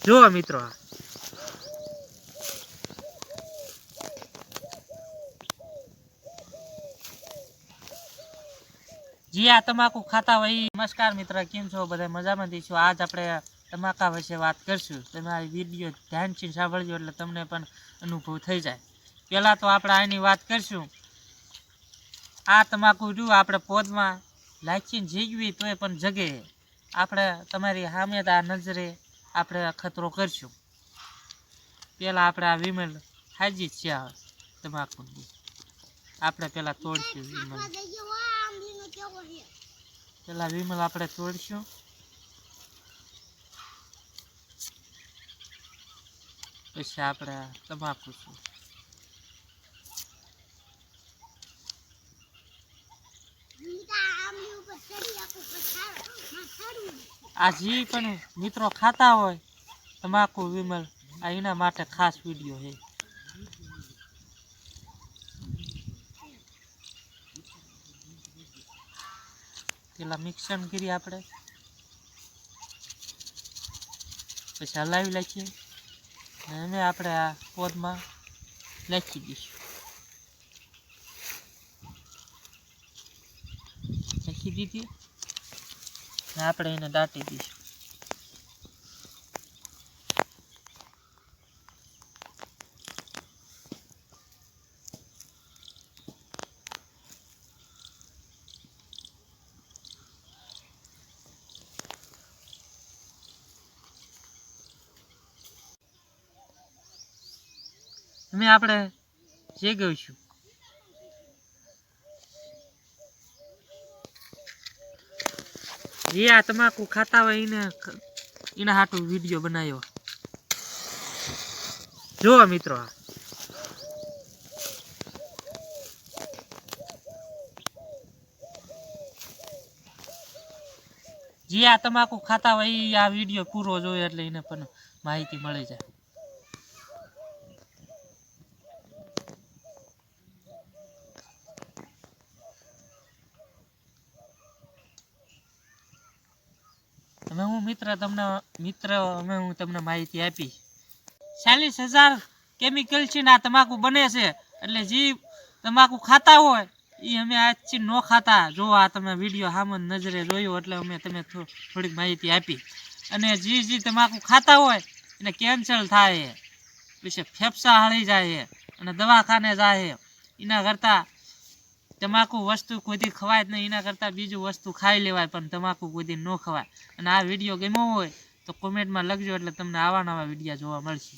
જો મિત્રો જી આ તમાકુ ખાતા હોય. નમસ્કાર મિત્ર, કેમ છો? બધા મજામાં છો? આજ આપણે તમાકા વિશે વાત કરશું. તમે આ વિડીયો ધ્યાનથી સાંભળજો એટલે તમને પણ અનુભવ થઈ જાય. પહેલાં તો આપણે આની વાત કરશું. આ તમાકુ જો આપણે પોદમાં લાચીને જીગવી તોય પણ જગે. આપણે તમારી સામે આ નજરે આપણે ખતરો કરશું. પહેલાં આપણે આ વિમલ હાજી જ છે. તમાકુ આપણે પહેલાં તોડશું. પેલા વિમલ આપણે તોડશું. પછી આપણે તમાકુ છું. આ જે પણ મિત્રો ખાતા હોય તમાકુ વિમલ, આ એના માટે ખાસ વિડીયો છે. પેલા મિક્સર કરી આપણે પછી હલાવી નાખીએ અને આપણે આ પોદમાં નાખી દઈશું. નાખી દીધી ને આપણે એને દાટી દઈશું. અમે આપણે જે ગઈશું જે આ તમાકુ ખાતા હોય એના હાટું વિડીયો બનાવ્યો. જો મિત્રો જે આ તમાકુ ખાતા હોય એ આ વિડીયો પૂરો જોયો એટલે એને પણ માહિતી મળી જાય. અમે હું તમને માહિતી આપી. 40,000 કેમિકલ છે ને આ તમાકુ બને છે. એટલે જે તમાકુ ખાતા હોય એ અમે આજથી ન ખાતા. જો આ તમે વિડીયો સામે નજરે જોયો એટલે અમે તમે થોડીક માહિતી આપી. અને જે તમાકુ ખાતા હોય એને કેન્સર થાય, પછી ફેફસા હળી જાય અને દવાખાને જાય. એના કરતાં તમાકુ વસ્તુ કોઈ ખવાય જ નહીં. એના કરતાં બીજું વસ્તુ ખાઈ લેવાય, પણ તમાકુ કોઈ ન ખવાય. અને આ વિડીયો ગમ્યો હોય તો કોમેન્ટમાં લખજો એટલે તમને આવા નવા વિડીયો જોવા મળશે.